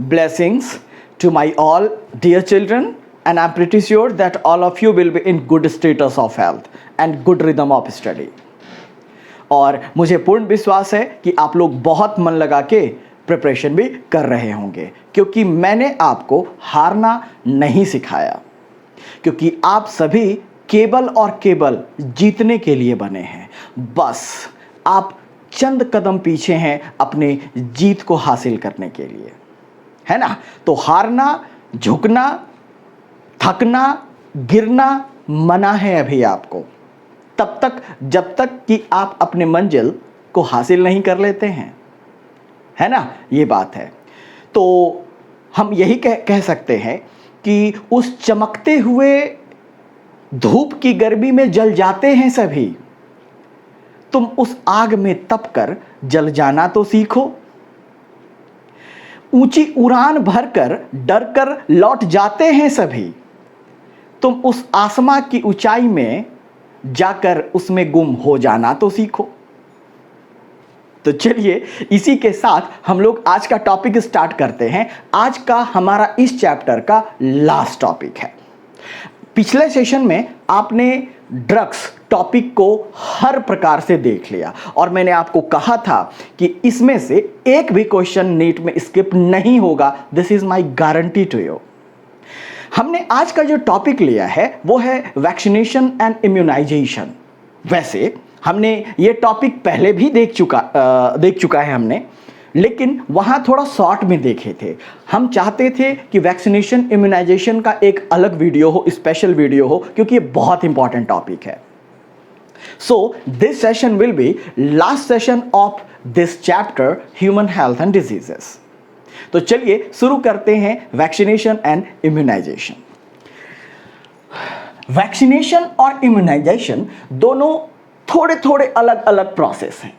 Blessings to my all dear children, and I'm pretty sure that all of you will be in good status of health and good rhythm of study. और मुझे पूर्ण विश्वास है कि आप लोग बहुत मन लगा के प्रिपरेशन भी कर रहे होंगे, क्योंकि मैंने आपको हारना नहीं सिखाया, क्योंकि आप सभी केवल और केवल जीतने के लिए बने हैं। बस आप चंद कदम पीछे हैं अपने जीत को हासिल करने के लिए, है ना। तो हारना, झुकना, थकना, गिरना मना है अभी आपको, तब तक जब तक कि आप अपने मंजिल को हासिल नहीं कर लेते हैं, है ना। ये बात है। तो हम यही कह सकते हैं कि उस चमकते हुए धूप की गर्मी में जल जाते हैं सभी, तुम उस आग में तप कर जल जाना तो सीखो। ऊंची उड़ान भरकर डर कर लौट जाते हैं सभी, तुम उस आसमां की ऊंचाई में जाकर उसमें गुम हो जाना तो सीखो। तो चलिए इसी के साथ हम लोग आज का टॉपिक स्टार्ट करते हैं। आज का हमारा इस चैप्टर का लास्ट टॉपिक है। पिछले सेशन में आपने ड्रग्स टॉपिक को हर प्रकार से देख लिया और मैंने आपको कहा था कि इसमें से एक भी क्वेश्चन नीट में स्किप नहीं होगा। This is my guarantee to you. हमने आज का जो टॉपिक लिया है वो है वैक्सीनेशन एंड इम्यूनाइजेशन। वैसे हमने ये टॉपिक पहले भी देख चुका है हमने, लेकिन वहाँ थोड़ा शॉर्ट में देखे थे। हम चाहते थे कि वैक्सीनेशन इम्यूनाइजेशन का एक अलग वीडियो हो, स्पेशल वीडियो हो, क्योंकि ये बहुत इंपॉर्टेंट टॉपिक है। So this session will be last session of this chapter, human health and diseases. तो चलिए शुरू करते हैं वैक्सीनेशन एंड इम्यूनाइजेशन। वैक्सीनेशन और इम्यूनाइजेशन दोनों थोड़े थोड़े अलग अलग प्रोसेस हैं।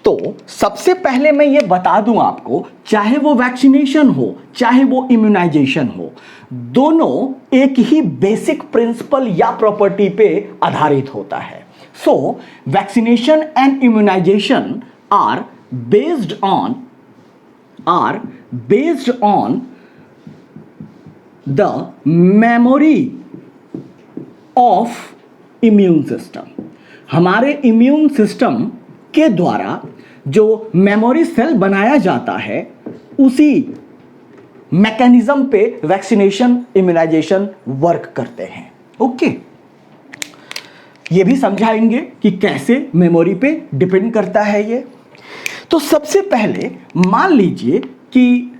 तो सबसे पहले मैं ये बता दूं आपको, चाहे वो वैक्सीनेशन हो चाहे वो इम्यूनाइजेशन हो, दोनों एक ही बेसिक प्रिंसिपल या प्रॉपर्टी पे आधारित होता है। So vaccination and immunisation are based on the memory of immune system. हमारे इम्यून सिस्टम के द्वारा जो मेमोरी सेल बनाया जाता है, उसी मैकेनिज्म पे वैक्सीनेशन इम्यूनाइजेशन वर्क करते हैं। ओके, ये भी समझाएंगे कि कैसे मेमोरी पे डिपेंड करता है ये। तो सबसे पहले मान लीजिए कि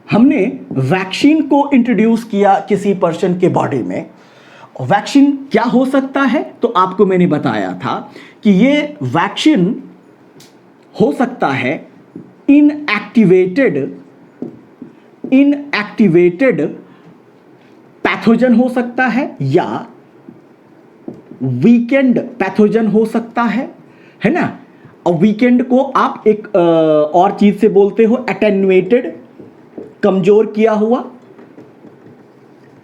हमने वैक्सीन को इंट्रोड्यूस किया किसी पर्सन के बॉडी में। वैक्सीन क्या हो सकता है, तो आपको मैंने बताया था कि ये वैक्सीन हो सकता है इनएक्टिवेटेड पैथोजन हो सकता है, या वीकेंड पैथोजन हो सकता है ना। और वीकेंड को आप एक और चीज से बोलते हो, एटेन्युएटेड, कमजोर किया हुआ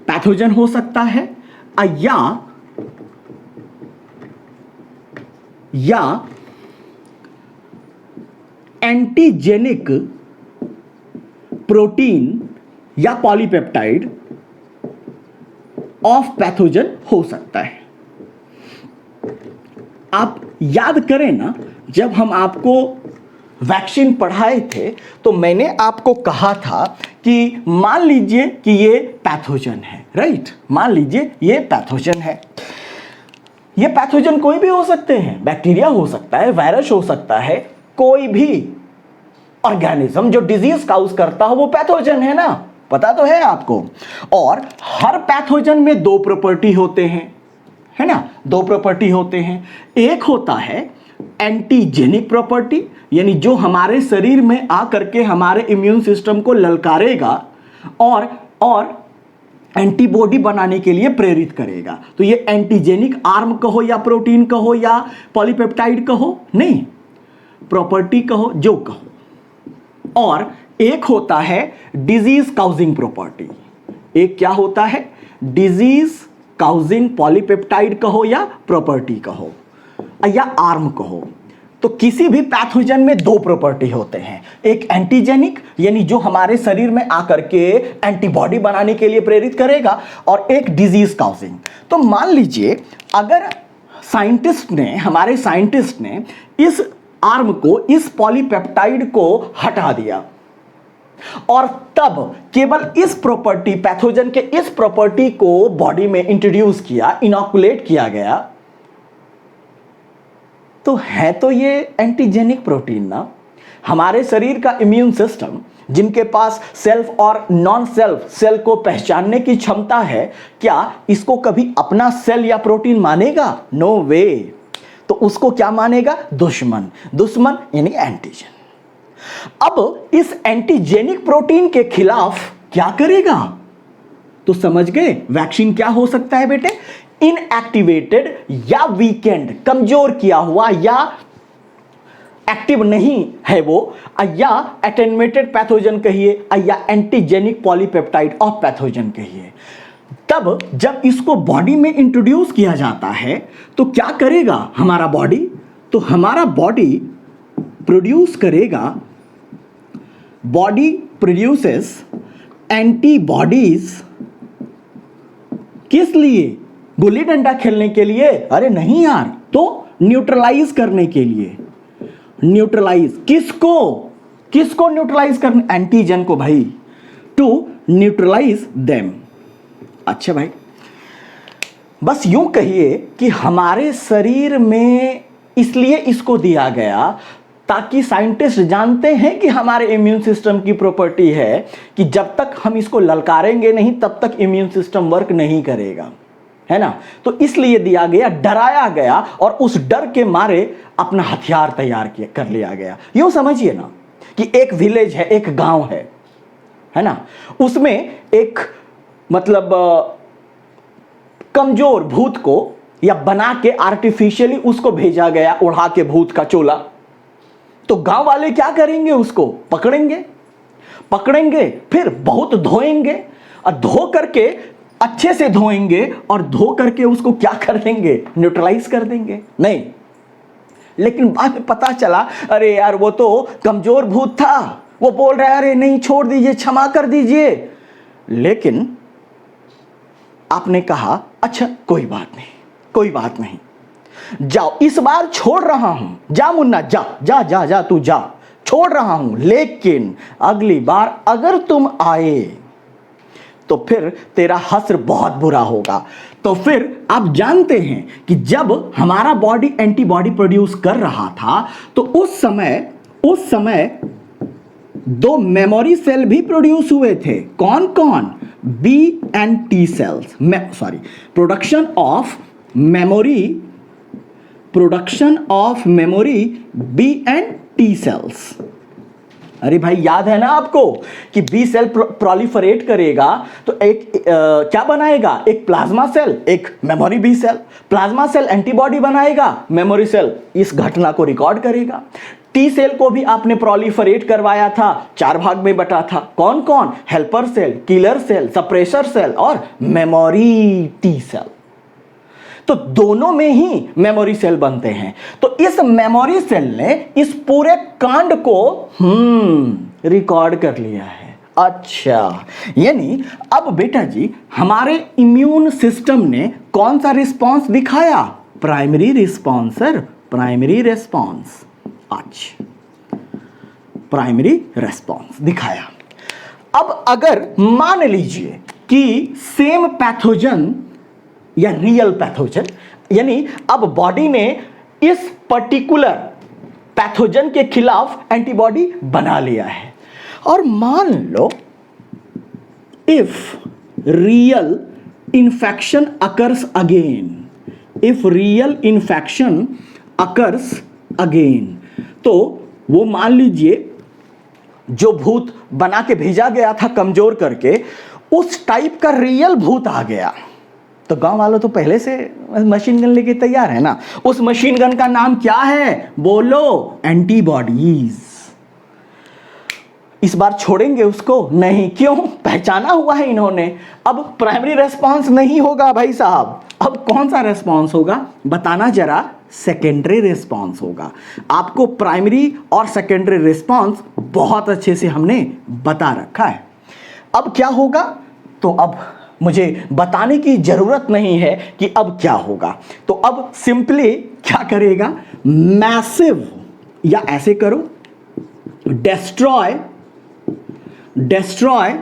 पैथोजन हो सकता है, या एंटीजेनिक प्रोटीन या पॉलीपेप्टाइड ऑफ पैथोजन हो सकता है। आप याद करें ना, जब हम आपको वैक्सीन पढ़ाए थे तो मैंने आपको कहा था कि मान लीजिए कि ये पैथोजन है, राइट। मान लीजिए ये पैथोजन है। ये पैथोजन कोई भी हो सकते हैं, बैक्टीरिया हो सकता है, वायरस हो सकता है, कोई भी ऑर्गेनिज्म जो डिजीज काउज करता हो वो पैथोजन है ना, पता तो है आपको। और हर पैथोजन में दो प्रॉपर्टी होते हैं, है ना, दो प्रॉपर्टी होते हैं। एक होता है एंटीजेनिक प्रॉपर्टी, यानी जो हमारे शरीर में आकर के हमारे इम्यून सिस्टम को ललकारेगा और एंटीबॉडी बनाने के लिए प्रेरित करेगा। तो ये एंटीजेनिक आर्म कहो या प्रोटीन कहो या पॉलीपेप्टाइड कहो, नहीं, प्रॉपर्टी कहो, जो कहो। और एक होता है डिजीज काउजिंग प्रॉपर्टी। एक क्या होता है, डिजीज काउजिंग पॉलीपेप्टाइड कहो या प्रॉपर्टी कहो या आर्म कहो। तो किसी भी पैथोजन में दो प्रॉपर्टी होते हैं, एक एंटीजेनिक यानी जो हमारे शरीर में आकर के एंटीबॉडी बनाने के लिए प्रेरित करेगा, और एक डिजीज काउजिंग। तो मान लीजिए अगर हमारे साइंटिस्ट ने इस आर्म को, इस पॉलीपेप्टाइड को हटा दिया और तब केवल इस प्रॉपर्टी, पैथोजन के इस प्रॉपर्टी को बॉडी में इंट्रोड्यूस किया, इनॉकुलेट किया गया, तो है तो ये एंटीजेनिक प्रोटीन ना। हमारे शरीर का इम्यून सिस्टम जिनके पास सेल्फ और नॉन सेल्फ सेल को पहचानने की क्षमता है, क्या इसको कभी अपना सेल या प्रोटीन मानेगा? नो वे। तो उसको क्या मानेगा? दुश्मन। दुश्मन यानी एंटीजन। अब इस एंटीजेनिक प्रोटीन के खिलाफ क्या करेगा? तो समझ गए वैक्सीन क्या हो सकता है बेटे? इनएक्टिवेटेड या वीकेंड, कमजोर किया हुआ या एक्टिव नहीं है वो, या एटेन्यूएटेड पैथोजन कहिए, या एंटीजेनिक पॉलीपेप्टाइड ऑफ पैथोजन कहिए। तब जब इसको बॉडी में इंट्रोड्यूस किया जाता है तो क्या करेगा हमारा बॉडी? तो हमारा बॉडी प्रोड्यूस करेगा, बॉडी प्रोड्यूसेस एंटीबॉडीज। किस लिए? गुल्ली डंडा खेलने के लिए? अरे नहीं यार, तो न्यूट्रलाइज करने के लिए। न्यूट्रलाइज किसको? किसको न्यूट्रलाइज करने? एंटीजन को भाई, टू न्यूट्रलाइज देम। अच्छा भाई, बस यूं कहिए कि हमारे शरीर में इसलिए इसको दिया गया ताकि साइंटिस्ट जानते हैं कि हमारे इम्यून सिस्टम की प्रॉपर्टी है कि जब तक हम इसको ललकारेंगे नहीं तब तक इम्यून सिस्टम वर्क नहीं करेगा, है ना। तो इसलिए दिया गया, डराया गया, और उस डर के मारे अपना हथियार तैयार कर लिया गया। यूं समझिए ना कि एक विलेज है, एक गांव है ना, उसमें एक मतलब कमजोर भूत को या बना के आर्टिफिशियली उसको भेजा गया, उड़ा के भूत का चोला। तो गांव वाले क्या करेंगे? उसको पकड़ेंगे, फिर बहुत धोएंगे, और धो करके अच्छे से धोएंगे, और धो करके उसको क्या कर देंगे? न्यूट्रलाइज कर देंगे। नहीं, लेकिन बाद में पता चला अरे यार वो तो कमजोर भूत था, वो बोल रहा है अरे नहीं छोड़ दीजिए, क्षमा कर दीजिए। लेकिन आपने कहा अच्छा कोई बात नहीं, जाओ इस बार छोड़ रहा हूं, जा मुन्ना जा जा जा जा तू जा, छोड़ रहा हूं, लेकिन अगली बार अगर तुम आए तो फिर तेरा हश्र बहुत बुरा होगा। तो फिर आप जानते हैं कि जब हमारा बॉडी एंटीबॉडी प्रोड्यूस कर रहा था तो उस समय दो मेमोरी सेल भी प्रोड्यूस हुए थे। कौन कौन? B and T cells, production of memory B and T cells. अरे भाई याद है ना आपको कि बी सेल प्रोलिफरेट करेगा तो एक क्या बनाएगा? एक प्लाज्मा सेल, एक memory B cell. Plasma cell antibody बनाएगा, मेमोरी सेल इस घटना को रिकॉर्ड करेगा। टी सेल को भी आपने प्रोलिफरेट करवाया था, 4 भाग में बटा था। कौन कौन? Helper cell, killer cell, suppressor cell और मेमोरी टी सेल। तो दोनों में ही मेमोरी सेल बनते हैं। तो इस मेमोरी सेल ने इस पूरे कांड को रिकॉर्ड कर लिया है। अच्छा, यानी अब बेटा जी हमारे इम्यून सिस्टम ने कौन सा रिस्पांस दिखाया? Primary response sir, primary response. अच्छा, प्राइमरी रिस्पांस दिखाया। अब अगर मान लीजिए कि सेम पैथोजन या रियल पैथोजन, यानी अब बॉडी ने इस पर्टिकुलर पैथोजन के खिलाफ एंटीबॉडी बना लिया है, और मान लो if real infection occurs again, तो वो मान लीजिए जो भूत बना के भेजा गया था कमजोर करके, उस टाइप का रियल भूत आ गया, तो गांव वालों तो पहले से मशीन गन लेके तैयार है ना। उस मशीन गन का नाम क्या है? बोलो, एंटीबॉडीज। इस बार छोड़ेंगे उसको? नहीं। क्यों? पहचाना हुआ है इन्होंने। अब प्राइमरी रेस्पॉन्स नहीं होगा भाई साहब, अब कौन सा रेस्पॉन्स होगा? बताना जरा, सेकेंडरी रिस्पॉन्स होगा। आपको प्राइमरी और सेकेंडरी रिस्पॉन्स बहुत अच्छे से हमने बता रखा है। अब क्या होगा, तो अब मुझे बताने की जरूरत नहीं है कि अब क्या होगा। तो अब सिंपली क्या करेगा, मैसिव, या ऐसे करो, destroy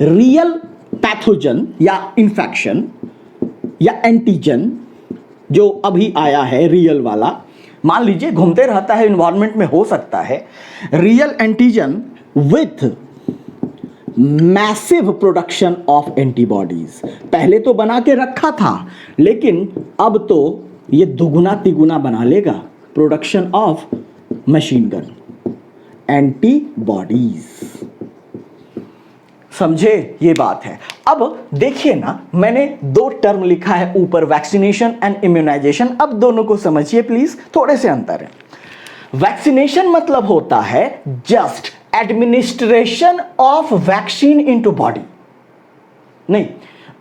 रियल पैथोजन या इंफेक्शन या एंटीजन जो अभी आया है रियल वाला, मान लीजिए घूमते रहता है इन्वायरमेंट में, हो सकता है real antigen with massive production of antibodies. पहले तो बना के रखा था, लेकिन अब तो ये दुगुना तिगुना बना लेगा, production of machine gun antibodies. समझे, ये बात है। अब देखिए ना, मैंने दो टर्म लिखा है ऊपर, वैक्सीनेशन एंड इम्यूनाइजेशन। अब दोनों को समझिए प्लीज, थोड़े से अंतर है। वैक्सीनेशन मतलब होता है just administration of vaccine into body. नहीं,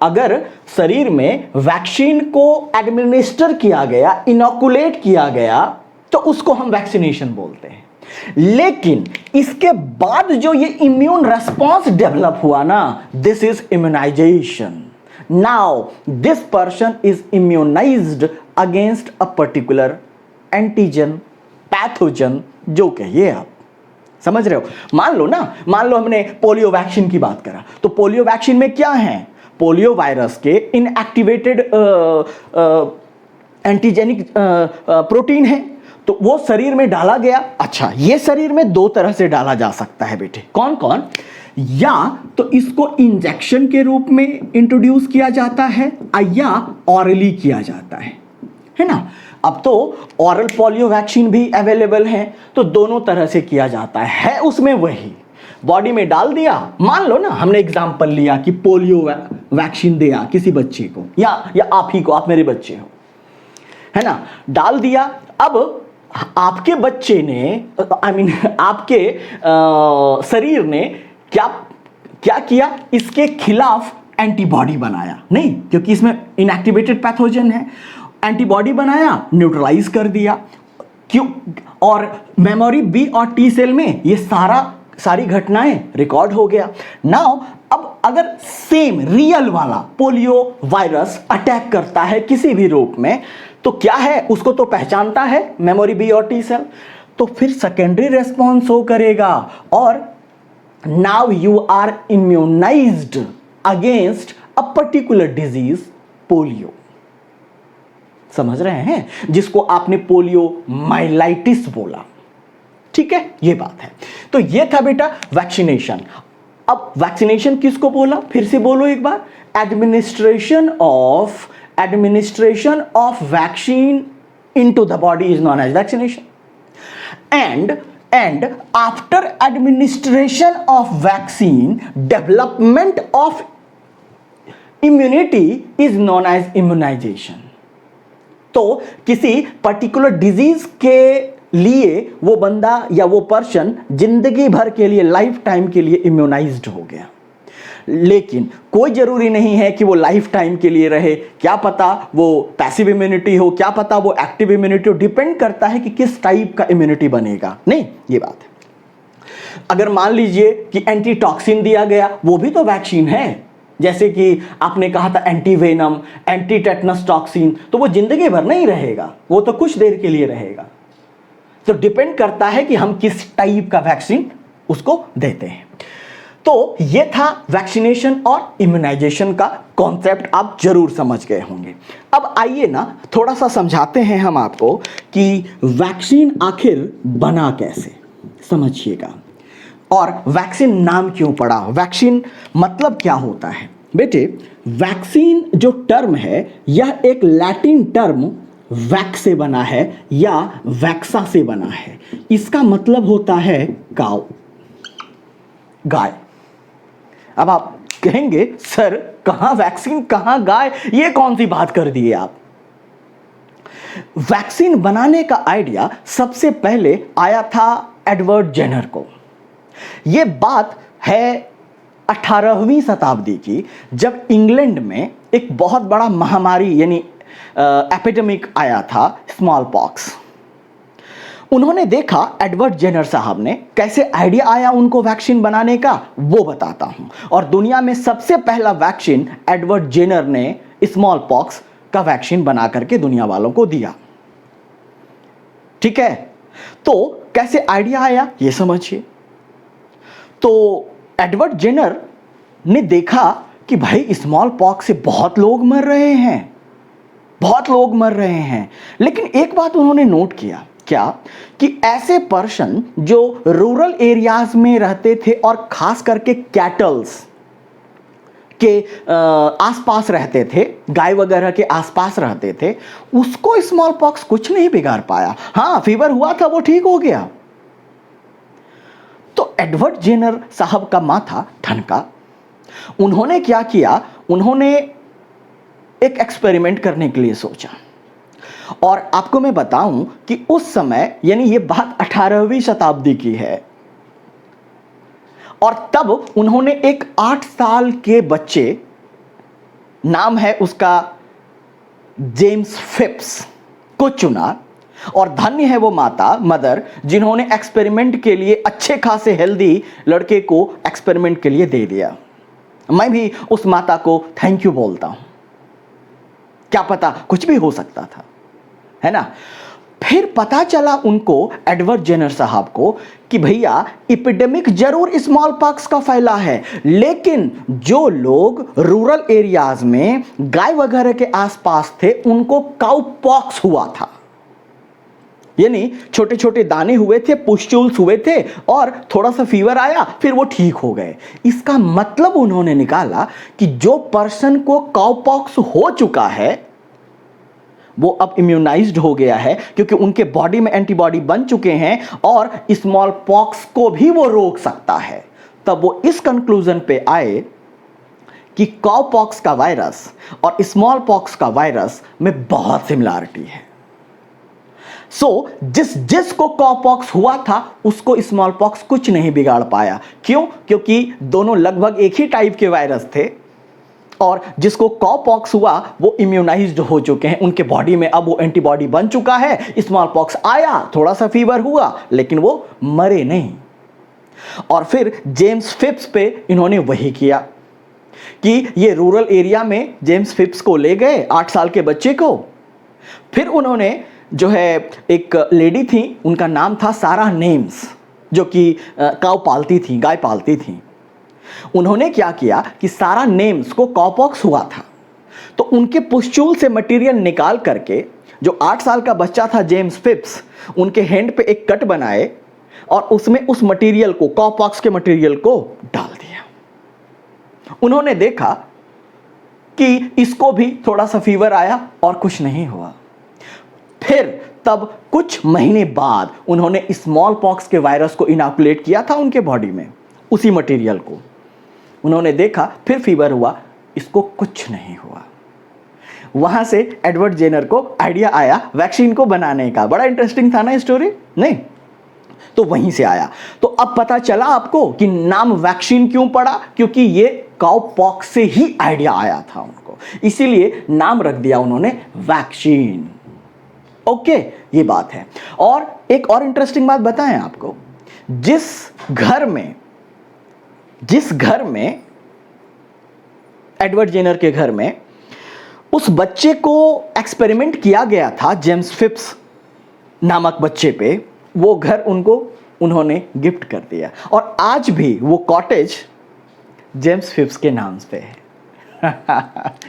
अगर शरीर में वैक्सीन को एडमिनिस्टर किया गया, इनोकुलेट किया गया, तो उसको हम वैक्सीनेशन बोलते हैं। लेकिन इसके बाद जो ये इम्यून रेस्पॉन्स डेवलप हुआ ना, this is immunisation. Now this person is immunised against a particular antigen, pathogen, जो कहिए आप, समझ रहे हो। मान लो हमने पोलियो वैक्सीन की बात करा, तो पोलियो वैक्सीन में क्या है, पोलियो वायरस के इनएक्टिवेटेड एंटीजेनिक प्रोटीन है, तो वो शरीर में डाला गया। अच्छा, ये शरीर में दो तरह से डाला जा सकता है बेटे, कौन कौन, या तो इसको इंजेक्शन के रूप में इंट्रोड्यूस किया जाता है या ऑरली किया जाता है ना। अब तो ऑरल पोलियो वैक्सीन भी अवेलेबल है, तो दोनों तरह से किया जाता है उसमें वही बॉडी में डाल दिया। मान लो ना, हमने एग्जांपल लिया कि पोलियो वैक्सीन दिया किसी बच्चे को, या आप ही को, आप मेरे बच्चे हो, है ना, डाल दिया। अब आपके बच्चे ने, आपके शरीर ने क्या किया, इसके खिलाफ एंटीबॉडी बनाया। नहीं, क्योंकि इसमें इनएक्टिवेटेड पैथोजन है, एंटीबॉडी बनाया, न्यूट्रलाइज कर दिया। क्यों, और मेमोरी बी और टी सेल में ये सारी घटनाएं रिकॉर्ड हो गया। नाउ अब अगर सेम रियल वाला पोलियो वायरस अटैक करता है किसी भी रूप में, तो क्या है, उसको तो पहचानता है मेमोरी बी और टी सेल, तो फिर सेकेंडरी रेस्पॉन्स हो करेगा, और now you are immunised against a particular disease, polio. समझ रहे हैं, जिसको आपने पोलियो माइलाइटिस बोला। ठीक है, ये बात है। तो ये था बेटा वैक्सीनेशन। अब वैक्सीनेशन किसको बोला, फिर से बोलो एक बार, administration of vaccine into the body is known as vaccination, and after administration of vaccine, development of immunity is known as immunization. तो किसी पर्टिकुलर डिजीज के लिए वो बंदा या वो पर्सन जिंदगी भर के लिए, लाइफ टाइम के लिए इम्यूनाइज्ड हो गया। लेकिन कोई जरूरी नहीं है कि वो लाइफ टाइम के लिए रहे, क्या पता वो पैसिव इम्यूनिटी हो, क्या पता वो एक्टिव इम्यूनिटी हो, डिपेंड करता है कि किस टाइप का इम्यूनिटी बनेगा। नहीं, ये बात है। अगर मान लीजिए कि एंटीटॉक्सिन दिया गया, वो भी तो वैक्सीन है। जैसे कि आपने कहा था anti venom, anti tetanus toxin, तो वो जिंदगी भर नहीं रहेगा, वो तो कुछ देर के लिए रहेगा। तो डिपेंड करता है कि हम किस टाइप का वैक्सीन उसको देते हैं। तो ये था वैक्सीनेशन और इम्यूनाइजेशन का कॉन्सेप्ट, आप जरूर समझ गए होंगे। अब आइए ना थोड़ा सा समझाते हैं हम आपको कि वैक्सीन आखिर बना कैसे, समझिएगा। और वैक्सीन नाम क्यों पड़ा, वैक्सीन मतलब क्या होता है। बेटे, वैक्सीन जो टर्म है, यह एक लैटिन टर्म वैक्स से बना है या वैक्सा से बना है। इसका मतलब होता है काउ, गाय। अब आप कहेंगे सर कहां वैक्सीन कहां गाय, ये कौन सी बात कर दी आप। वैक्सीन बनाने का आइडिया सबसे पहले आया था एडवर्ड जेनर को। यह बात है 18वीं शताब्दी की, जब इंग्लैंड में एक बहुत बड़ा महामारी यानी एपिडेमिक आया था स्मॉल पॉक्स। उन्होंने देखा एडवर्ड जेनर साहब ने कैसे आइडिया आया उनको वैक्सीन बनाने का, वो बताता हूं। और दुनिया में सबसे पहला वैक्सीन एडवर्ड जेनर ने स्मॉल पॉक्स का वैक्सीन बना करके दुनिया वालों को दिया। ठीक है, तो कैसे आइडिया आया ये समझिए। तो एडवर्ड जेनर ने देखा कि भाई स्मॉल पॉक्स से बहुत लोग मर रहे हैं, बहुत लोग मर रहे हैं। लेकिन एक बात उन्होंने नोट किया, क्या कि ऐसे पर्सन जो रूरल एरियाज में रहते थे और खास करके कैटल्स के आसपास रहते थे, गाय वगैरह के आसपास रहते थे, उसको स्मॉल पॉक्स कुछ नहीं बिगाड़ पाया। हाँ, फीवर हुआ था, वो ठीक हो गया। तो एडवर्ड जेनर साहब का माथा ठनका। उन्होंने क्या किया, उन्होंने एक एक्सपेरिमेंट करने के लिए सोचा। और आपको मैं बताऊं कि उस समय, यानी ये बात 18वीं शताब्दी की है, और तब उन्होंने एक 8 साल के बच्चे, नाम है उसका जेम्स फिप्स, को चुना। और धन्य है वो माता, मदर, जिन्होंने एक्सपेरिमेंट के लिए अच्छे खासे हेल्दी लड़के को एक्सपेरिमेंट के लिए दे दिया। मैं भी उस माता को थैंक यू बोलता हूं। क्या पता कुछ भी हो सकता था, है ना। फिर पता चला उनको, एडवर्ड जेनर साहब को, कि भैया एपिडेमिक जरूर स्मॉल पॉक्स का फैला है, लेकिन जो लोग रूरल एरियाज में गाय वगैरह के आसपास थे उनको काउ पॉक्स हुआ था। यानी छोटे छोटे दाने हुए थे, पुस्टूल्स हुए थे, और थोड़ा सा फीवर आया, फिर वो ठीक हो गए। इसका मतलब उन्होंने निकाला कि जो पर्सन को काउ पॉक्स हो चुका है वो अब इम्यूनाइज्ड हो गया है, क्योंकि उनके बॉडी में एंटीबॉडी बन चुके हैं और स्मॉल पॉक्स को भी वो रोक सकता है। तब वो इस कंक्लूजन पे आए कि काउ पॉक्स का वायरस और स्मॉल पॉक्स का वायरस में बहुत सिमिलरिटी है। जिसको काउ पॉक्स हुआ था उसको स्मॉल पॉक्स कुछ नहीं बिगाड़ पाया। क्यों? क्योंकि दोनों लगभग एक ही टाइप के वायरस थे, और जिसको काउ पॉक्स हुआ वो इम्यूनाइज्ड हो चुके हैं, उनके बॉडी में अब वो एंटीबॉडी बन चुका है। स्मॉल पॉक्स आया, थोड़ा सा फीवर हुआ, लेकिन वो मरे नहीं। और फिर जेम्स फिप्स पे इन्होंने वही किया कि ये रूरल एरिया में जेम्स फिप्स को ले गए, 8 साल के बच्चे को। फिर उन्होंने जो है, एक लेडी थी, उनका नाम था सारा नेम्स, जो कि काउ पालती थी, गाय पालती थी। उन्होंने क्या किया कि सारा नेम्स को काउपॉक्स हुआ था, तो उनके पुस्टूल से मटेरियल निकाल करके, जो 8 साल का बच्चा था जेम्स फिप्स, उनके हैंड पे एक कट बनाए और उसमें उस मटेरियल को, काउपॉक्स के मटेरियल को डाल दिया। उन्होंने देखा कि इसको भी थोड़ा सा फीवर आया और कुछ नहीं हुआ। फिर तब कुछ महीने बाद उन्होंने स्मॉल पॉक्स के वायरस को इनॉकुलेट किया था उनके बॉडी में, उसी मटेरियल को। उन्होंने देखा, फिर फीवर हुआ, इसको कुछ नहीं हुआ। वहां से एडवर्ड जेनर को आइडिया आया वैक्सीन को बनाने का। बड़ा इंटरेस्टिंग था ना स्टोरी, नहीं? तो वहीं से आया। तो अब पता चला आपको कि नाम वैक्सीन क्यों पड़ा, क्योंकि ये काउ पॉक्स से ही आइडिया आया था उनको, इसीलिए नाम रख दिया उन्होंने वैक्सीन। ओके, ये बात है। और एक और इंटरेस्टिंग बात बताएं आपको, जिस घर में एडवर्ड जेनर के घर में उस बच्चे को एक्सपेरिमेंट किया गया था, जेम्स फिप्स नामक बच्चे पे, वो घर उन्होंने गिफ्ट कर दिया, और आज भी वो कॉटेज जेम्स फिप्स के नाम पे है।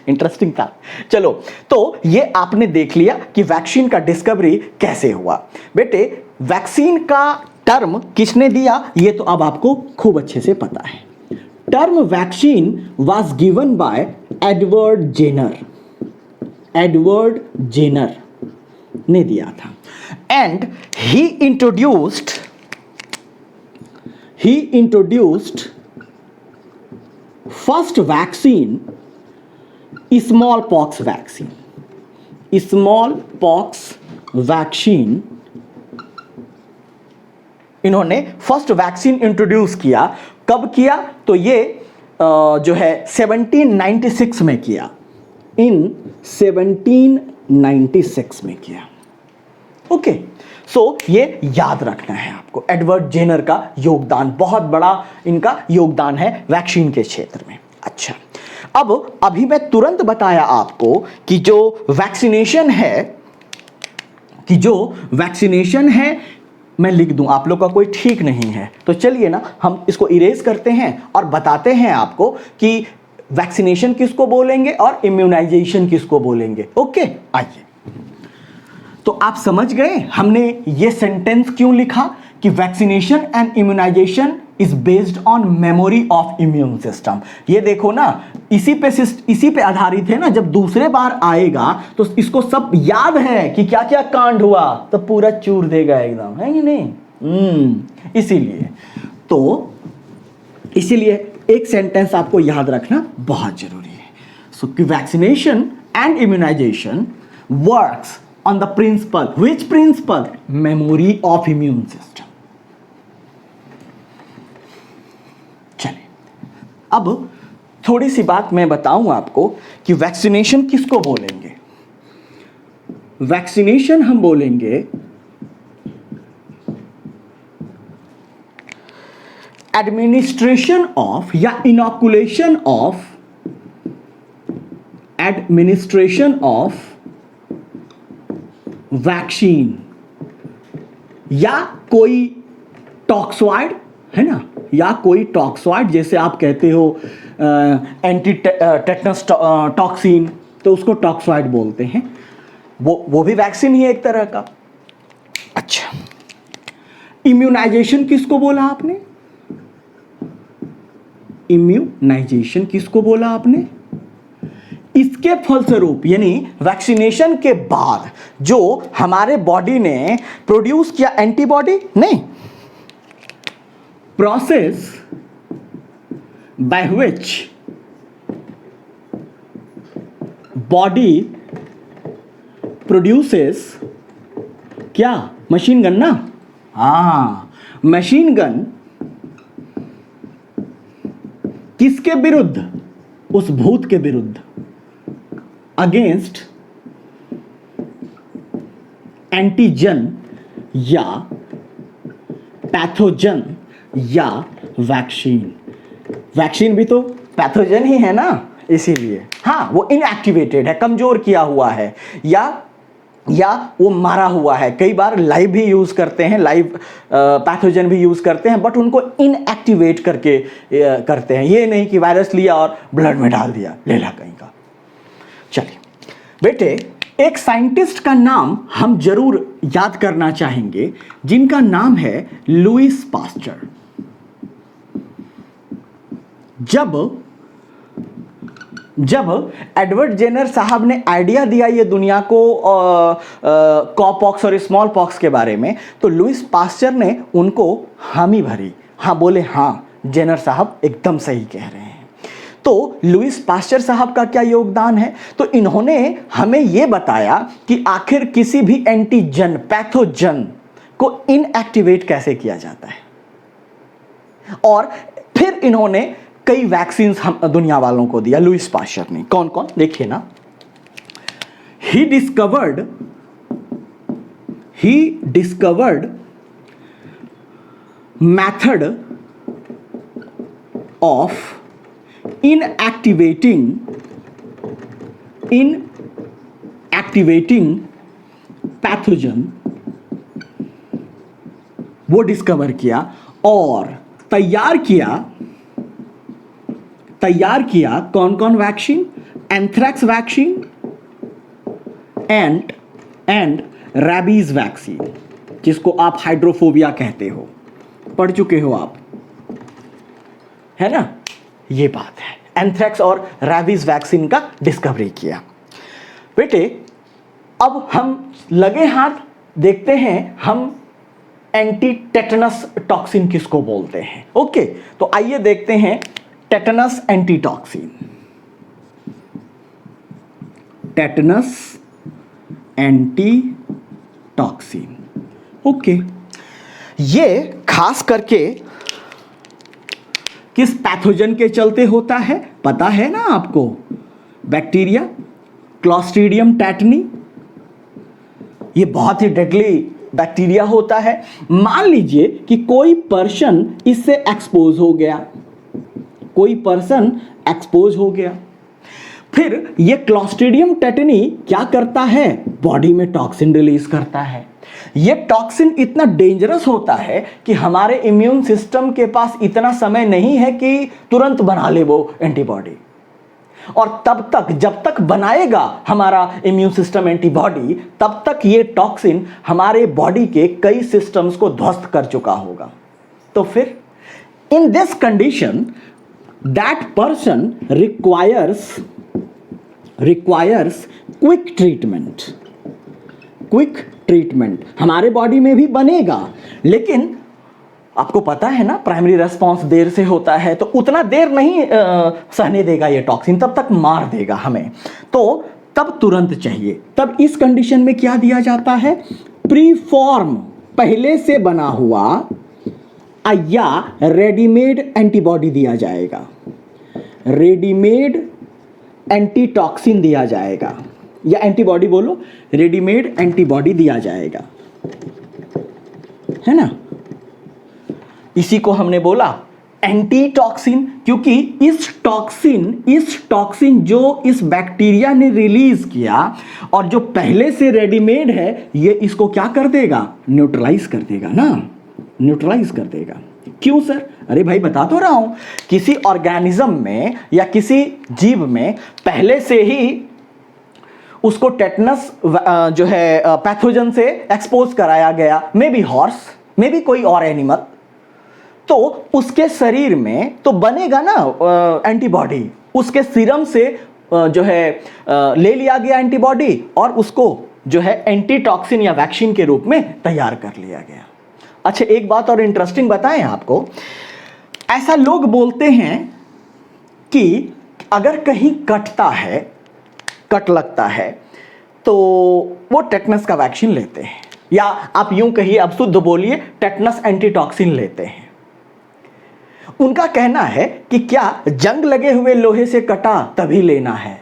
इंटरेस्टिंग था। चलो, तो ये आपने देख लिया कि वैक्सीन का डिस्कवरी कैसे हुआ। बेटे, वैक्सीन का टर्म किसने दिया ये तो अब आपको खूब अच्छे से पता है। Term vaccine was given by Edward Jenner. Edward Jenner ने दिया था, and he introduced first vaccine, small pox vaccine. Small pox vaccine इन्होंने फर्स्ट वैक्सीन इंट्रोड्यूस किया। कब किया? तो ये जो है 1796 में किया। इन 1796 96 में किया। ओके, सो ये याद रखना है आपको। एडवर्ड जेनर का योगदान, बहुत बड़ा इनका योगदान है वैक्सीन के क्षेत्र में। अच्छा, अब अभी मैं तुरंत बताया आपको कि जो वैक्सीनेशन है, मैं लिख दूं, आप लोग का कोई ठीक नहीं है तो चलिए ना हम इसको इरेज करते हैं और बताते हैं आपको कि वैक्सीनेशन किसको बोलेंगे और इम्यूनाइजेशन किसको बोलेंगे। ओके, आइए। तो आप समझ गए हमने ये सेंटेंस क्यों लिखा कि vaccination and immunisation is based on memory of immune system. ये देखो ना, इसी पे आधारित है ना। जब दूसरे बार आएगा तो इसको सब याद है कि क्या क्या कांड हुआ, तो पूरा चूर देगा एकदम, है कि नहीं? इसीलिए एक सेंटेंस आपको याद रखना बहुत जरूरी है। सो कि vaccination and immunisation works on the principle, which principle? Memory of immune system. चलिए, अब थोड़ी सी बात मैं बताऊं आपको कि वैक्सीनेशन किसको बोलेंगे। वैक्सीनेशन हम बोलेंगे एडमिनिस्ट्रेशन ऑफ या इनॉकुलेशन ऑफ वैक्सीन या कोई टॉक्सॉइड, है ना, या कोई टॉक्सॉइड, जैसे आप कहते हो एंटी टेटनस टॉक्सिन, तो उसको टॉक्सॉइड बोलते हैं। वो भी वैक्सीन ही है एक तरह का। अच्छा, इम्यूनाइजेशन किसको बोला आपने? इम्यूनाइजेशन किसको बोला आपने? इसके फलस्वरूप, यानी वैक्सीनेशन के बाद जो हमारे बॉडी ने प्रोड्यूस किया एंटीबॉडी, नहीं, process by which body produces क्या? मशीन गन ना? हाँ, मशीन गन किसके विरुद्ध? उस भूत के विरुद्ध, अगेंस्ट एंटीजन या पैथोजन या वैक्सीन भी तो पैथोजन ही है ना, इसीलिए। हाँ, वो इनएक्टिवेटेड है, कमजोर किया हुआ है, या वो मारा हुआ है। कई बार लाइव भी यूज करते हैं, लाइव पैथोजन भी यूज करते हैं, बट उनको इनएक्टिवेट करके करते हैं। ये नहीं कि वायरस लिया और ब्लड में डाल दिया, लेला कहीं का। चलिए बेटे, एक साइंटिस्ट का नाम हम जरूर याद करना चाहेंगे, जिनका नाम है लुईस पास्चर। जब एडवर्ड जेनर साहब ने आइडिया दिया ये दुनिया को कॉपॉक्स और स्मॉल पॉक्स के बारे में, तो लुईस पास्चर ने उनको हामी भरी। हाँ बोले, हाँ जेनर साहब एकदम सही कह रहे हैं। तो लुईस पास्चर साहब का क्या योगदान है? तो इन्होंने हमें यह बताया कि आखिर किसी भी एंटीजन, पैथोजन को इनएक्टिवेट कैसे किया जाता है, और फिर इन्होंने कई वैक्सीन्स हम दुनिया वालों को दिया। लुईस पास्चर ने कौन कौन, देखिए ना। He discovered method of inactivating pathogen, वो डिस्कवर किया और तैयार किया कौन कौन vaccine? Anthrax vaccine and rabies vaccine, जिसको आप हाइड्रोफोबिया कहते हो, पढ़ चुके हो आप, है ना। ये बात है, एंथ्रैक्स और रैबीज वैक्सीन का डिस्कवरी किया। बेटे, अब हम लगे हाथ देखते हैं हम एंटी टेटनस टॉक्सिन किसको बोलते हैं। ओके, तो आइए देखते हैं tetanus antitoxin. Tetanus antitoxin, okay, ये खास करके किस पैथोजन के चलते होता है पता है ना आपको? बैक्टीरिया क्लॉस्ट्रीडियम टेटनी, ये बहुत ही डेडली बैक्टीरिया होता है। मान लीजिए कि कोई पर्सन इससे एक्सपोज हो गया, कोई पर्सन एक्सपोज हो गया, फिर ये क्लॉस्ट्रीडियम टेटनी क्या करता है, बॉडी में टॉक्सिन रिलीज करता है। ये टॉक्सिन इतना डेंजरस होता है कि हमारे इम्यून सिस्टम के पास इतना समय नहीं है कि तुरंत बना ले वो एंटीबॉडी, और तब तक जब तक बनाएगा हमारा इम्यून सिस्टम एंटीबॉडी, तब तक ये टॉक्सिन हमारे बॉडी के कई सिस्टम्स को ध्वस्त कर चुका होगा। तो फिर in this condition that person requires quick treatment. हमारे बॉडी में भी बनेगा, लेकिन आपको पता है ना प्राइमरी रेस्पॉन्स देर से होता है, तो उतना देर नहीं सहने देगा ये टॉक्सिन, तब तक मार देगा हमें, तो तब तुरंत चाहिए। तब इस कंडीशन में क्या दिया जाता है, प्रीफॉर्म, पहले से बना हुआ या रेडीमेड एंटीबॉडी दिया जाएगा, रेडीमेड एंटीटॉक्सिन दिया जाएगा, या एंटीबॉडी बोलो, रेडीमेड एंटीबॉडी दिया जाएगा, है ना। इसी को हमने बोला एंटीटॉक्सिन, क्योंकि इस टॉक्सिन जो इस बैक्टीरिया ने रिलीज किया और जो पहले से रेडीमेड है, ये इसको क्या कर देगा, न्यूट्रलाइज कर देगा ना, न्यूट्रलाइज कर देगा। क्यों सर? अरे भाई बता तो रहा हूं, किसी ऑर्गेनिज्म में या किसी जीव में पहले से ही उसको टेटनस जो है पैथोजन से एक्सपोज कराया गया, may be horse, may be कोई और एनिमल, तो उसके शरीर में तो बनेगा ना एंटीबॉडी, उसके सीरम से जो है ले लिया गया एंटीबॉडी और उसको जो है एंटीटॉक्सिन या वैक्सीन के रूप में तैयार कर लिया गया। अच्छा, एक बात और इंटरेस्टिंग बताएं आपको, ऐसा लोग बोलते हैं कि अगर कहीं कटता है, कट लगता है, तो वो टेटनस का वैक्सीन लेते हैं, या आप यूं कहिए, अब शुद्ध बोलिए, टेटनस एंटीटॉक्सिन लेते हैं। उनका कहना है कि क्या जंग लगे हुए लोहे से कटा तभी लेना है।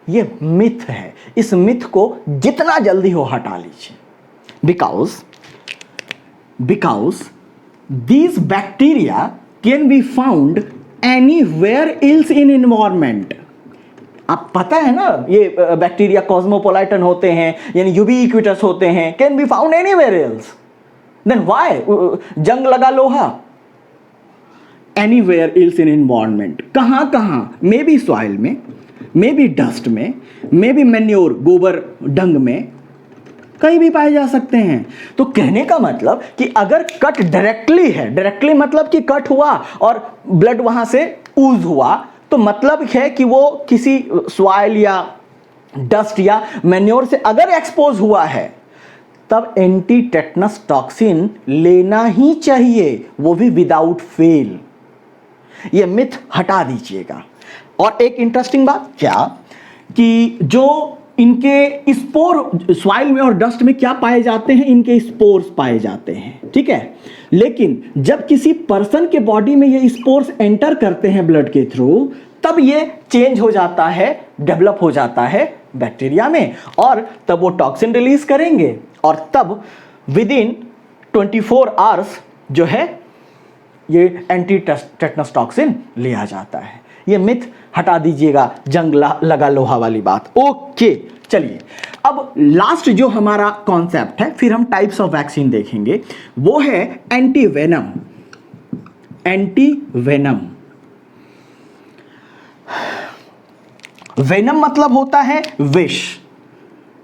यह मिथ है, इस मिथ को जितना जल्दी हो हटा लीजिए। Because these bacteria can be found anywhere else in environment। आप पता है ना, ये बैक्टीरिया कॉस्मोपोलाइटन होते हैं, यानी यूबीक्विटस होते हैं, can be found anywhere else. Then why जंग लगा लोहा, एनीवेयर एल्स इन एनवायरनमेंट, कहां कहां, मे बी सॉइल में, मे बी डस्ट में, मे बी मैन्योर, गोबर डंग में, कहीं भी पाए जा सकते हैं। तो कहने का मतलब कि अगर कट डायरेक्टली है, डायरेक्टली मतलब कि कट हुआ और ब्लड वहां से ऊज हुआ, तो मतलब है कि वो किसी सॉइल या डस्ट या मैन्योर से अगर एक्सपोज हुआ है, तब एंटी टेटनस टॉक्सिन लेना ही चाहिए, वो भी विदाउट फेल। ये मिथ हटा दीजिएगा। और एक इंटरेस्टिंग बात क्या, कि जो इनके स्पोर सॉइल में और डस्ट में क्या पाए जाते हैं, इनके स्पोर्स पाए जाते हैं, ठीक है। लेकिन जब किसी पर्सन के बॉडी में ये स्पोर्स एंटर करते हैं ब्लड के थ्रू, तब ये चेंज हो जाता है, डेवलप हो जाता है बैक्टीरिया में, और तब वो टॉक्सिन रिलीज करेंगे, और तब विद इन 24 आवर्स जो है ये एंटी टेटनस टॉक्सिन लिया जाता है। ये मिथ हटा दीजिएगा, जंग लगा लोहा वाली बात। ओके, चलिए अब लास्ट जो हमारा कॉन्सेप्ट है, फिर हम टाइप्स ऑफ वैक्सीन देखेंगे, वो है anti venom. Anti venom, venom मतलब होता है विष,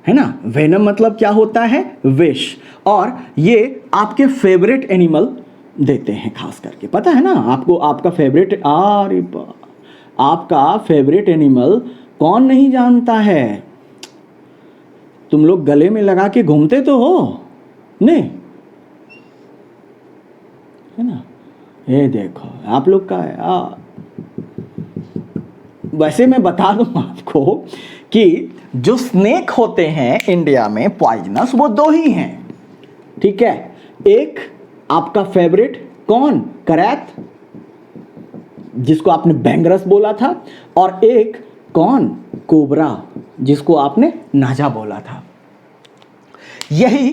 है ना। वेनम मतलब क्या होता है, विष। और ये आपके फेवरेट एनिमल देते हैं, खास करके पता है ना आपको, आपका फेवरेट, आपका फेवरेट एनिमल कौन नहीं जानता है, तुम लोग गले में लगा के घूमते तो हो, नहीं, है ना। ये देखो आप लोग का है। वैसे मैं बता दूं आपको कि जो स्नेक होते हैं इंडिया में पॉइजनस, वो दो ही हैं, ठीक है। एक आपका फेवरेट कौन, करैत, जिसको आपने बैंगरस बोला था, और एक कौन, कोबरा, जिसको आपने नाजा बोला था। यही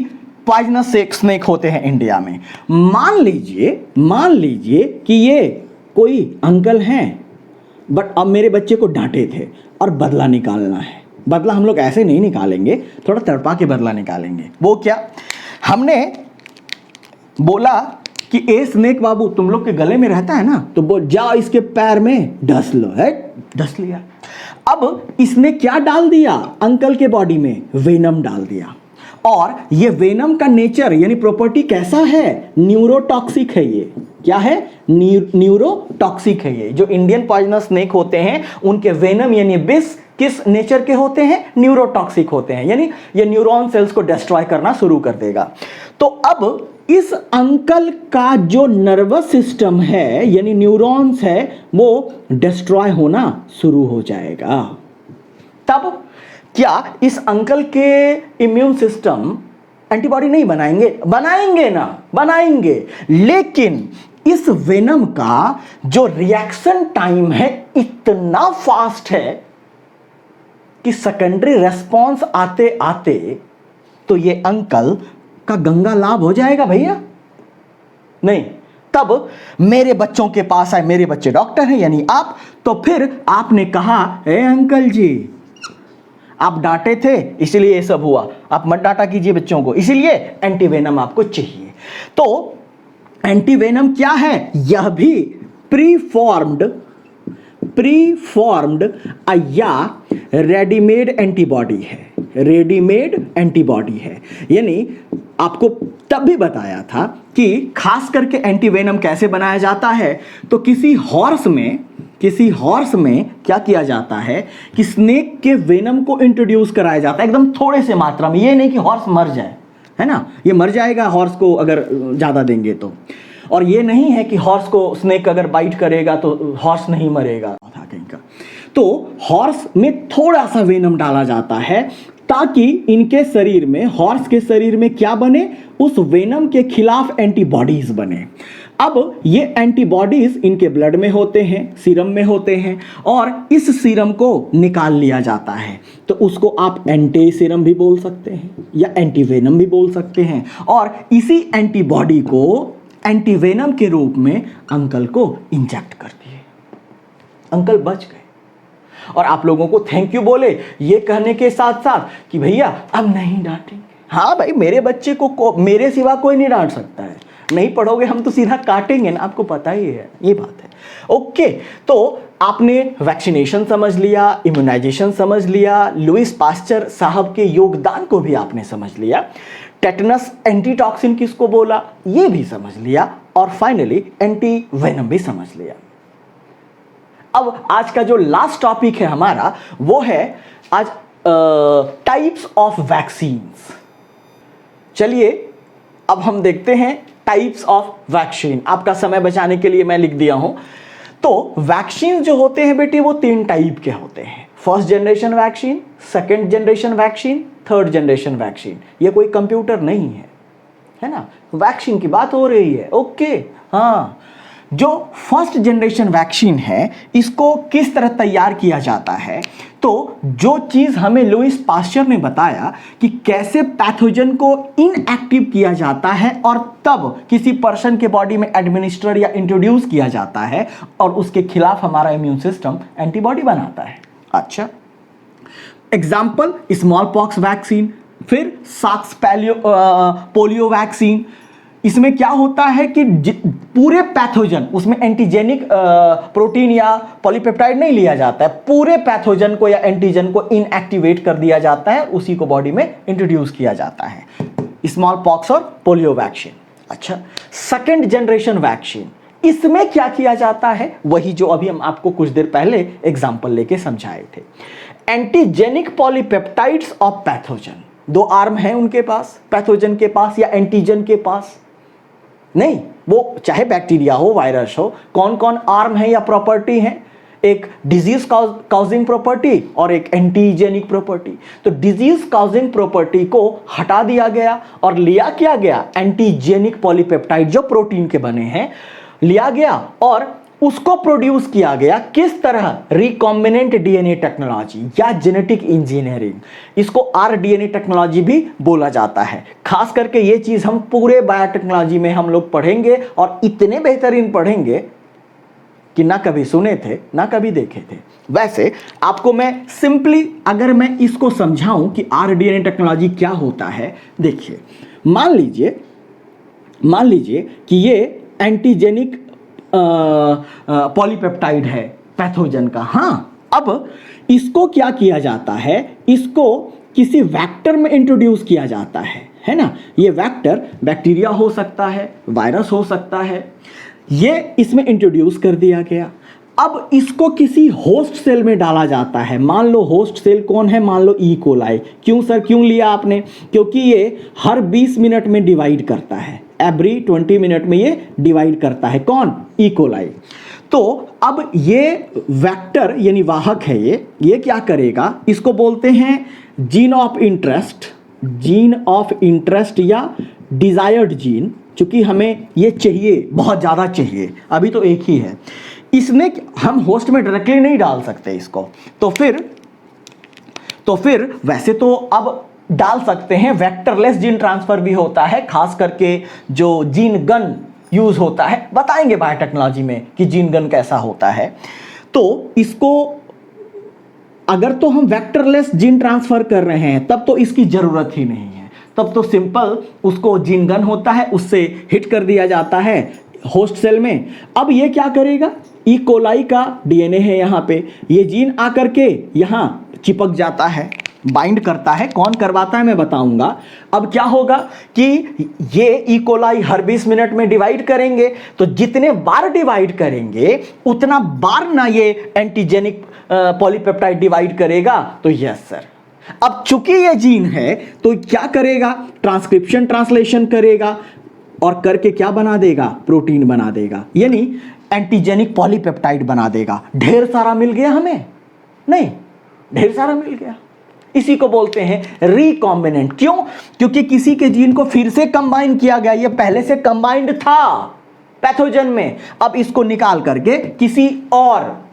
पॉइजनस स्नेक होते हैं इंडिया में। मान लीजिए कि ये कोई अंकल हैं, बट अब मेरे बच्चे को डांटे थे और बदला निकालना है। बदला हम लोग ऐसे नहीं निकालेंगे, थोड़ा तड़पा के बदला निकालेंगे। वो क्या, हमने बोला कि ए स्नेक बाबू तुम लोग के गले में रहता है ना, तो बोल जाओ इसके पैर में डस लो, है डस लिया। अब इसने क्या डाल दिया, अंकल के बॉडी में वेनम डाल दिया। और ये वेनम का नेचर यानी प्रॉपर्टी कैसा है, न्यूरोटॉक्सिक है। ये क्या है, न्यूरोटॉक्सिक है। ये जो इंडियन पॉइजनस स्नेक होते हैं उनके वेनम यानी विष किस नेचर के होते हैं, न्यूरोटॉक्सिक होते हैं, यानी ये न्यूरॉन सेल्स को डिस्ट्रॉय करना शुरू कर देगा। तो अब इस अंकल का जो नर्वस सिस्टम है यानी न्यूरॉन्स है वो डिस्ट्रॉय होना शुरू हो जाएगा। तब क्या इस अंकल के इम्यून सिस्टम एंटीबॉडी नहीं बनाएंगे? बनाएंगे ना, बनाएंगे। लेकिन इस वेनम का जो रिएक्शन टाइम है इतना फास्ट है कि सेकेंडरी रेस्पॉन्स आते आते तो ये अंकल का गंगा लाभ हो जाएगा भैया। नहीं, तब मेरे बच्चों के पास आए, मेरे बच्चे डॉक्टर हैं यानी आप, तो फिर आपने कहा ए अंकल जी आप डांटे थे इसलिए ये सब हुआ, आप मत डांटा कीजिए बच्चों को, इसीलिए एंटीवेनम आपको चाहिए। तो एंटीवेनम क्या है, यह भी प्रीफॉर्म्ड या रेडीमेड एंटीबॉडी है। रेडीमेड एंटीबॉडी है, यानी आपको तब भी बताया था कि खास करके एंटीवेनम कैसे बनाया जाता है। तो किसी हॉर्स में क्या किया जाता है कि स्नेक के वेनम को इंट्रोड्यूस कराया जाता है एकदम थोड़े से मात्रा में। ये नहीं कि हॉर्स मर जाए, है ना, ये मर जाएगा हॉर्स को अगर ज़्यादा देंगे तो। और ये नहीं है कि हॉर्स को स्नेक अगर बाइट करेगा तो हॉर्स नहीं मरेगा था कहीं का। तो हॉर्स में थोड़ा सा वेनम डाला जाता है ताकि इनके शरीर में, हॉर्स के शरीर में क्या बने, उस वेनम के खिलाफ एंटीबॉडीज बने। अब ये एंटीबॉडीज इनके ब्लड में होते हैं, सीरम में होते हैं, और इस सीरम को निकाल लिया जाता है। तो उसको आप एंटी सीरम भी बोल सकते हैं या एंटीवेनम भी बोल सकते हैं। और इसी एंटीबॉडी को एंटीवेनम के रूप में अंकल को इंजेक्ट कर दिए। अंकल बच गए और आप लोगों को थैंक यू बोले, ये कहने के साथ साथ कि भैया अब नहीं डांटेंगे। हाँ भाई, मेरे बच्चे को मेरे सिवा कोई नहीं डांट सकता है। नहीं पढ़ोगे हम तो सीधा काटेंगे ना, आपको पता ही है, ये बात है। ओके, तो आपने वैक्सीनेशन समझ लिया, इम्यूनाइजेशन समझ लिया, लुईस पास्चर साहब के योगदान को भी आपने समझ लिया, टेटनस एंटीटॉक्सिन किसको बोला ये भी समझ लिया, और फाइनली एंटीवेनम भी समझ लिया। अब आज का जो लास्ट टॉपिक है हमारा वो है आज टाइप्स ऑफ वैक्सीन्स। चलिए अब हम देखते हैं टाइप्स ऑफ वैक्सीन। आपका समय बचाने के लिए मैं लिख दिया हूं। तो वैक्सीन जो होते हैं बेटी वो 3 टाइप के होते हैं, first generation vaccine, second generation vaccine, third generation vaccine. ये कोई कंप्यूटर नहीं है ना, वैक्सीन की बात हो रही है। ओके, हाँ, जो फर्स्ट जनरेशन वैक्सीन है इसको किस तरह तैयार किया जाता है, तो जो चीज़ हमें लुईस पास्चर ने बताया कि कैसे पैथोजन को इनएक्टिव किया जाता है और तब किसी पर्सन के बॉडी में एडमिनिस्टर या इंट्रोड्यूस किया जाता है और उसके खिलाफ हमारा इम्यून सिस्टम एंटीबॉडी बनाता है। अच्छा, एग्जाम्पल स्मॉल पॉक्स वैक्सीन, फिर साक्स पोलियो वैक्सीन। इसमें क्या होता है कि पूरे पैथोजन, उसमें एंटीजेनिक प्रोटीन या पॉलीपेप्टाइड नहीं लिया जाता है, पूरे पैथोजन को या एंटीजन को इनएक्टिवेट कर दिया जाता है, उसी को बॉडी में इंट्रोड्यूस किया जाता है, स्मॉल पॉक्स और पोलियो वैक्सीन। अच्छा, सेकंड जनरेशन वैक्सीन, इसमें क्या किया जाता है, वही जो अभी हम आपको कुछ देर पहले एग्जाम्पल लेके समझाए थे। Antigenic polypeptides of pathogen, 2 arm है उनके पास, पैथोजन के पास या एंटीजन के पास नहीं, वो चाहे बैक्टीरिया हो, वायरस हो, कौन कौन आर्म है या प्रॉपर्टी है, एक डिजीज काउजिंग प्रॉपर्टी और एक एंटीजेनिक प्रॉपर्टी। तो डिजीज काउजिंग प्रॉपर्टी को हटा दिया गया और लिया क्या गया, एंटीजेनिक पॉलीपेप्टाइड जो प्रोटीन के बने हैं लिया गया, और उसको प्रोड्यूस किया गया किस तरह? रिकॉम्बिनेंट डीएनए टेक्नोलॉजी या जेनेटिक इंजीनियरिंग, इसको आरडीएनए टेक्नोलॉजी भी बोला जाता है। खास करके ये चीज हम पूरे बायोटेक्नोलॉजी में हम लोग पढ़ेंगे और इतने बेहतरीन पढ़ेंगे कि ना कभी सुने थे ना कभी देखे थे। वैसे आपको मैं सिंपली अगर मैं इसको समझाऊं कि आरडीएनए टेक्नोलॉजी क्या होता है, देखिए मान लीजिए कि ये एंटीजेनिक पॉलीपेप्टाइड है पैथोजन का। हाँ, अब इसको क्या किया जाता है, इसको किसी वेक्टर में इंट्रोड्यूस किया जाता है ना। ये वेक्टर बैक्टीरिया हो सकता है, वायरस हो सकता है, ये इसमें इंट्रोड्यूस कर दिया गया। अब इसको किसी होस्ट सेल में डाला जाता है। मान लो होस्ट सेल कौन है, मान लो ई कोलाई। क्यों सर, क्यों लिया आपने? क्योंकि ये हर 20 मिनट में डिवाइड करता है, एवरी 20 मिनट में ये डिवाइड करता है। कौन? E coli. तो अब ये वेक्टर यानी वाहक है, ये क्या करेगा, इसको बोलते हैं जीन ऑफ इंटरेस्ट या डिजायर्ड जीन। चूंकि हमें ये चाहिए, बहुत ज़्यादा चाहिए, अभी तो एक ही है, इसमें हम होस्ट में डायरेक्टली नहीं डाल सकते इसको। तो फिर वैसे तो अब डाल सकते हैं, वेक्टरलेस जीन ट्रांसफर भी होता है, खास करके जो जीन गन यूज होता है, बताएंगे बायोटेक्नोलॉजी में कि जीन गन कैसा होता है। तो इसको अगर तो हम वेक्टरलेस जीन ट्रांसफर कर रहे हैं तब तो इसकी जरूरत ही नहीं है, तब तो सिंपल उसको जीन गन होता है, उससे हिट कर दिया जाता है होस्ट सेल में। अब ये क्या करेगा, ई कोलाई का डीएनए है यहाँ पे, ये जीन आकर के यहाँ चिपक जाता है, बाइंड करता है। कौन करवाता है मैं बताऊंगा। अब क्या होगा कि ये ई कोलाई हर 20 मिनट में डिवाइड करेंगे, तो जितने बार डिवाइड करेंगे उतना बार ना ये एंटीजेनिक पॉलीपेप्टाइड डिवाइड करेगा। तो यस सर, अब चूंकि ये जीन है तो क्या करेगा, ट्रांसक्रिप्शन ट्रांसलेशन करेगा और करके क्या बना देगा, प्रोटीन बना देगा, यानी एंटीजेनिक पॉलीपेप्टाइड बना देगा। ढेर सारा मिल गया हमें? नहीं, ढेर सारा मिल गया। इसी को बोलते हैं रिकॉम्बिनेंट। क्यों? क्योंकि किसी के जीन को फिर से कंबाइन किया गया, ये पहले से कंबाइंड था पैथोजन में, अब इसको निकाल करके किसी और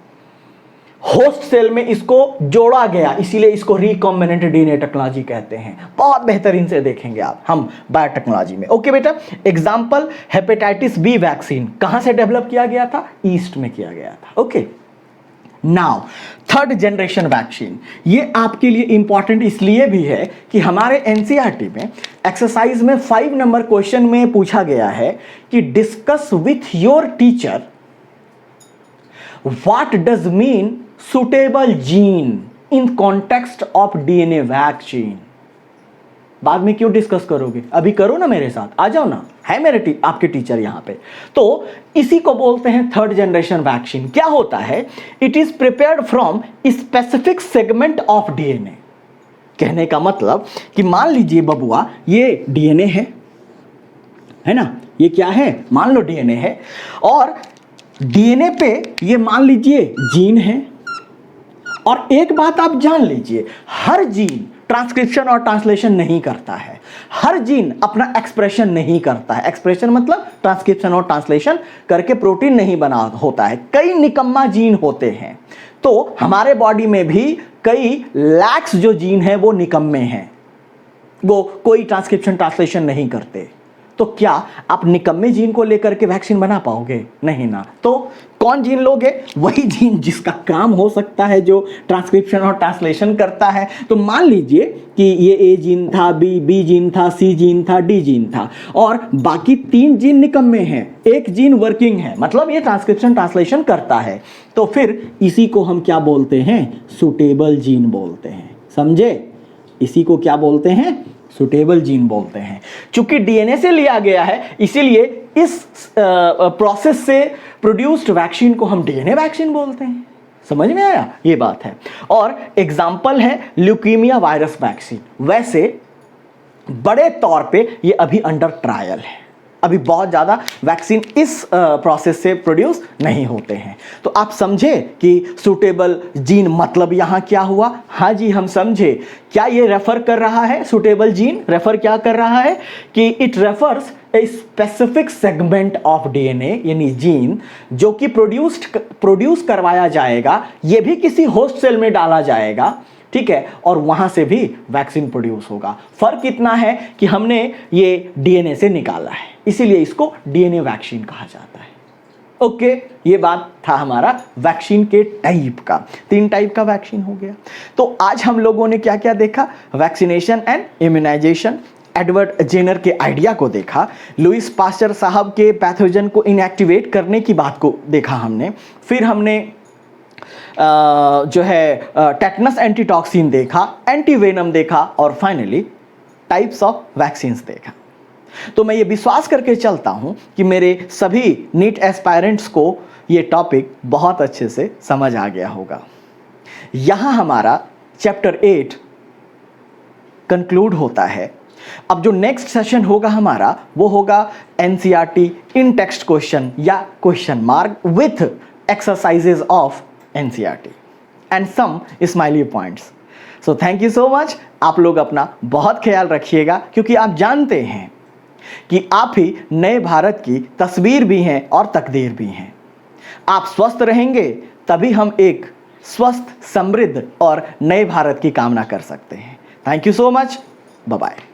होस्ट सेल में इसको जोड़ा गया, इसीलिए इसको रिकॉम्बिनेंट डीएनए टेक्नोलॉजी कहते हैं। बहुत बेहतरीन से देखेंगे आप हम बायोटेक्नोलॉजी में। ओके बेटा, एग्जांपल हेपेटाइटिस बी वैक्सीन कहां से डेवलप किया गया था? ईस्ट में किया गया था। Okay, now third generation vaccine, ये आपके लिए इंपॉर्टेंट इसलिए भी है कि हमारे एनसीईआरटी में एक्सरसाइज में 5 नंबर क्वेश्चन में पूछा गया है कि discuss with your teacher what does mean suitable gene in context of DNA vaccine. बाद में क्यों डिस्कस करोगे, अभी करो ना मेरे साथ, आ जाओ ना, है मेरे आपके टीचर यहां पे। तो इसी को बोलते हैं थर्ड जनरेशन वैक्सीन। क्या होता है, it is prepared from specific segment of DNA. कहने का मतलब कि मान लीजिए बबुआ, ये डीएनए है ना, ये क्या है, मान लो डीएनए है, और डीएनए पे ये मान लीजिए जीन है। और एक बात आप जान लीजिए, हर जीन ट्रांसक्रिप्शन और ट्रांसलेशन नहीं करता है, हर जीन अपना एक्सप्रेशन नहीं करता है। एक्सप्रेशन मतलब ट्रांसक्रिप्शन और ट्रांसलेशन करके प्रोटीन नहीं बना होता है, कई निकम्मा जीन होते हैं। तो हमारे बॉडी में भी कई लैक्स जो जीन है वो निकम्मे हैं, वो कोई ट्रांसक्रिप्शन ट्रांसलेशन नहीं करते। तो क्या आप निकम्मे जीन को लेकर के वैक्सीन बना पाओगे? नहीं ना। तो कौन जीन लोगे? वही जीन जिसका काम हो सकता है, जो ट्रांसक्रिप्शन और ट्रांसलेशन करता है। तो मान लीजिए कि ये ए जीन था, बी जीन था, सी जीन था, डी जीन था, और बाकी 3 जीन निकम्मे हैं, एक जीन वर्किंग है, मतलब ये ट्रांसक्रिप्शन ट्रांसलेशन करता है। तो फिर इसी को हम क्या बोलते हैं, सुटेबल जीन बोलते हैं। समझे? इसी को क्या बोलते हैं, सुटेबल जीन बोलते हैं। चूंकि डीएनए से लिया गया है, इसीलिए इस प्रोसेस से प्रोड्यूस्ड वैक्सीन को हम डीएनए वैक्सीन बोलते हैं। समझ में आया? ये बात है। और एग्जाम्पल है ल्यूकीमिया वायरस वैक्सीन। वैसे बड़े तौर पे ये अभी अंडर ट्रायल है, अभी बहुत ज़्यादा वैक्सीन इस प्रोसेस से प्रोड्यूस नहीं होते हैं। तो आप समझे कि सूटेबल जीन मतलब यहाँ क्या हुआ? हाँ जी, हम समझे। क्या ये रेफर कर रहा है? सूटेबल जीन रेफर क्या कर रहा है कि it refers a specific segment of DNA, यानी जीन जो कि प्रोड्यूस करवाया जाएगा, ये भी किसी होस्ट सेल में डाला जाएगा, ठीक है, और वहां से भी वैक्सीन प्रोड्यूस होगा। फर्क इतना है कि हमने ये डीएनए से निकाला है, इसीलिए इसको डीएनए वैक्सीन कहा जाता है। ओके, ये बात था हमारा वैक्सीन के टाइप का। 3 टाइप का वैक्सीन हो गया। तो आज हम लोगों ने क्या क्या देखा? Vaccination and immunisation, Edward Jenner के आइडिया को देखा, लुइस पास्चर साहब के पैथोजन को इनएक्टिवेट करने की बात को देखा हमने, फिर हमने जो है टेटनस एंटीटॉक्सिन देखा, एंटीवेनम देखा, और फाइनली टाइप्स ऑफ वैक्सीन्स देखा। तो मैं ये विश्वास करके चलता हूं कि मेरे सभी नीट एस्पायरेंट्स को ये टॉपिक बहुत अच्छे से समझ आ गया होगा। यहां हमारा चैप्टर 8 कंक्लूड होता है। अब जो नेक्स्ट सेशन होगा हमारा, वो होगा एनसीईआरटी इन टेक्स्ट क्वेश्चन या question mark with exercises of NCERT and some smiley points. So thank you so much. आप लोग अपना बहुत ख्याल रखिएगा, क्योंकि आप जानते हैं कि आप ही नए भारत की तस्वीर भी हैं और तकदीर भी हैं। आप स्वस्थ रहेंगे तभी हम एक स्वस्थ, समृद्ध और नए भारत की कामना कर सकते हैं। Thank you so much. Bye bye.